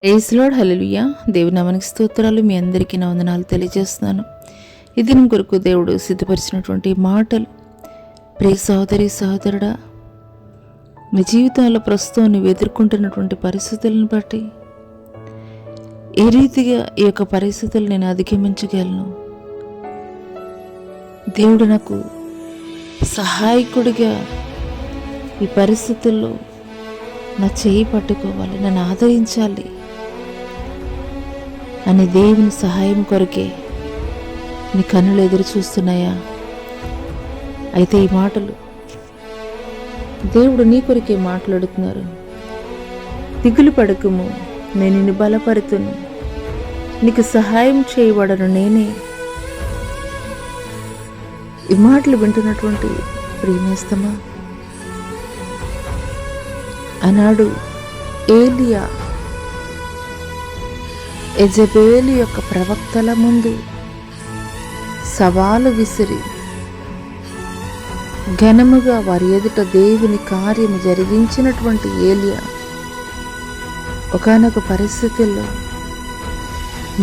Praise lord, హల్లెలూయా. దేవుని నామానికి స్తోత్రాలు. మీ అందరికీ నా వందనాలు తెలియజేస్తున్నాను. ఈ దినం కొరకు దేవుడు సిద్ధపరిచినటువంటి మాటలు, ప్రియ సహోదరి సహోదరుడా, నీ జీవితంలో ప్రస్తుతం నువ్వు ఎదుర్కొంటున్నటువంటి పరిస్థితులను బట్టి ఏ రీతిగా ఈ యొక్క పరిస్థితులు నేను అధిగమించగలను, దేవుడు నాకు సహాయకుడిగా ఈ పరిస్థితుల్లో నా చేయి పట్టుకోవాలి, నన్ను ఆదరించాలి అని దేవుని సహాయం కొరకే నీ కన్నులు ఎదురు చూస్తున్నాయా? అయితే ఈ మాటలు దేవుడు నీ కొరకే మాట్లాడుతున్నారు. దిగులు పడకుము, నేను నిన్ను బలపరుతును, నీకు సహాయం చేయబడను నేనే. ఈ మాటలు వింటున్నటువంటి ప్రియనేస్తమా, ఆనాడు ఏలియా యెజబెలు యొక్క ప్రవక్తల ముందు సవాలు విసిరి ఘనముగా వారి ఎదుట దేవుని కార్యము జరిగించినటువంటి ఏలియా ఒకానొక పరిస్థితుల్లో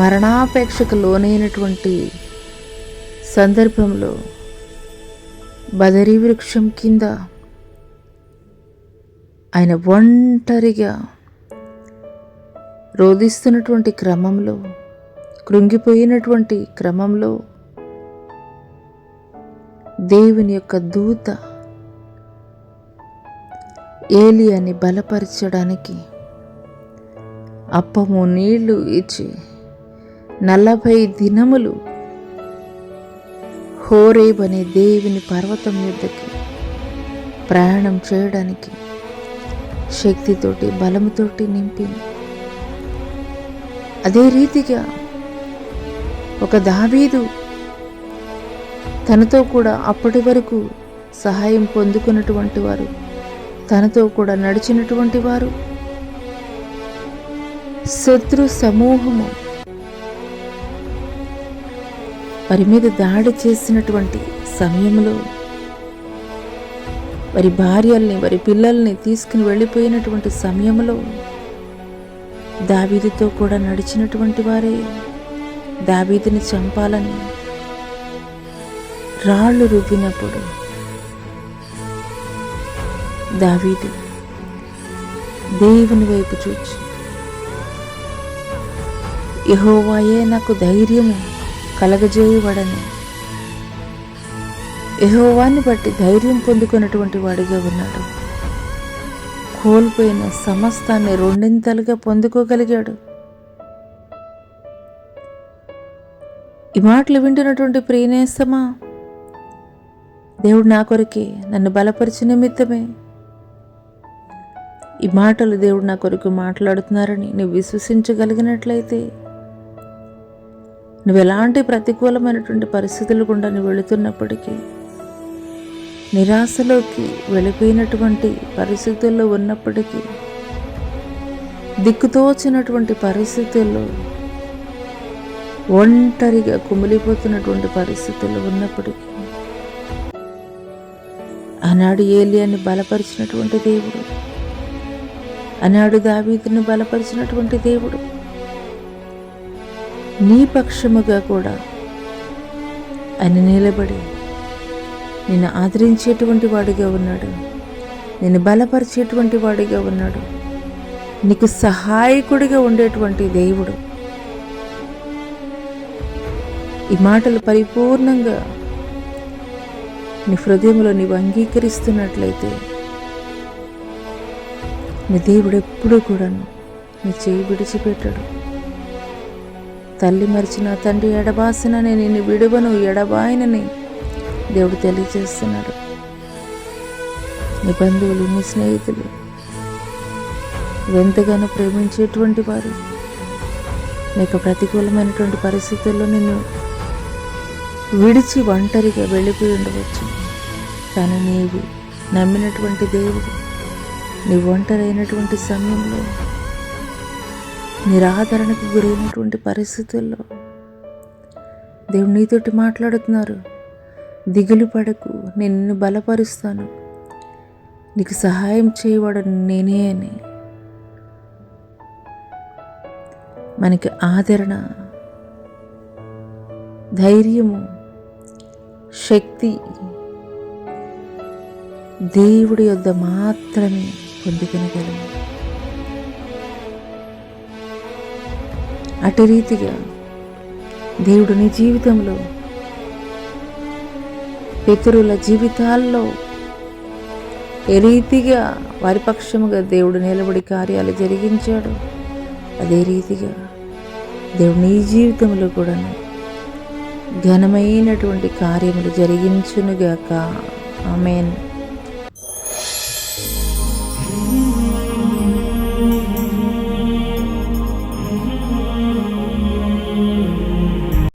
మరణాపేక్షకు లోనైనటువంటి సందర్భంలో బదరీ వృక్షం కింద ఆయన ఒంటరిగా రోధిస్తున్నటువంటి క్రమంలో, కృంగిపోయినటువంటి క్రమంలో దేవుని యొక్క దూత ఏలియాని బలపరచడానికి అప్పము నీళ్లు ఇచ్చి 40 దినములు హోరేబ్ అనే దేవుని పర్వతం యొద్దకి ప్రయాణం చేయడానికి శక్తితోటి బలముతోటి నింపింది. అదే రీతిగా ఒక దావీదు తనతో కూడా అప్పటి వరకు సహాయం పొందుకున్నటువంటి వారు, తనతో కూడా నడిచినటువంటి వారు, శత్రు సమూహము వారి మీద దాడి చేసినటువంటి సమయంలో వారి భార్యల్ని, వారి పిల్లల్ని తీసుకుని వెళ్ళిపోయినటువంటి సమయంలో దావీదుతో కూడా నడిచినటువంటి వారే దావీదుని చంపాలని రాళ్ళు రువ్వినప్పుడు దావీదు దేవుని వైపు చూచి, యెహోవాయే నాకు ధైర్యము కలగజేయబడని, యెహోవాని బట్టి ధైర్యం పొందుకున్నటువంటి వాడిగా ఉన్నాడు. కోల్పోయిన సమస్తాన్ని రెండింతలుగా పొందుకోగలిగాడు. ఈ మాటలు వింటున్నటువంటి ప్రియనేస్తమా, దేవుడు నా కొరకే, నన్ను బలపరిచిన నిమిత్తమే ఈ మాటలు దేవుడు నా కొరకు మాట్లాడుతున్నారని నువ్వు విశ్వసించగలిగినట్లయితే, నువ్వు ఎలాంటి ప్రతికూలమైనటువంటి పరిస్థితులు గుండా నువ్వు వెళుతున్నప్పటికీ, నిరాశలోకి వెళ్ళిపోయినటువంటి పరిస్థితుల్లో ఉన్నప్పటికీ, దిక్కుతోచినటువంటి పరిస్థితుల్లో, ఒంటరిగా కుమిలిపోతున్నటువంటి పరిస్థితుల్లో ఉన్నప్పటికీ, ఆనాడు ఏలియాని బలపరిచినటువంటి దేవుడు, ఆనాడు దావీదుని బలపరిచినటువంటి దేవుడు నీ పక్షముగా కూడా ఆయన నిలబడి నిన్ను ఆదరించేటువంటి వాడిగా ఉన్నాడు, నిన్ను బలపరిచేటువంటి వాడిగా ఉన్నాడు, నీకు సహాయకుడిగా ఉండేటువంటి దేవుడు. ఈ మాటలు పరిపూర్ణంగా నీ హృదయంలో నీవు అంగీకరిస్తున్నట్లయితే, నీ దేవుడు ఎప్పుడూ కూడా నీ చేయి విడిచిపెట్టడు. తల్లి మరిచిన, తండ్రి ఎడబాసిన, నేను నిన్ను విడువను, ఎడబాయనని దేవుడు తెలియజేస్తున్నాడు. నీ బంధువులు, నీ స్నేహితులు, ఎంతగానో ప్రేమించేటువంటి వారు నీకు ప్రతికూలమైనటువంటి పరిస్థితుల్లో నిన్ను విడిచి ఒంటరిగా వెళ్ళిపోయి ఉండవచ్చు. కానీ నీవు నమ్మినటువంటి దేవుడు నీ ఒంటరైనటువంటి సమయంలో, నిరాదరణకు గురైనటువంటి పరిస్థితుల్లో దేవుడు నీతోటి మాట్లాడుతున్నారు. దిగులు పడకు, నేను నిన్ను బలపరుస్తాను, నీకు సహాయం చేయబడను నేనే అని. మనకి ఆదరణ, ధైర్యము, శక్తి దేవుడి యొద్ద మాత్రమే పొందుకొనగలము. అటు రీతిగా దేవుడు నీ జీవితంలో, పితరుల జీవితాల్లో ఏ రీతిగా వారి పక్షముగా దేవుడు నిలబడి కార్యాలు జరిగించాడు, అదే రీతిగా దేవుడు నీ జీవితంలో కూడా ఘనమైనటువంటి కార్యములు జరిగించునుగాక. ఆమేన్.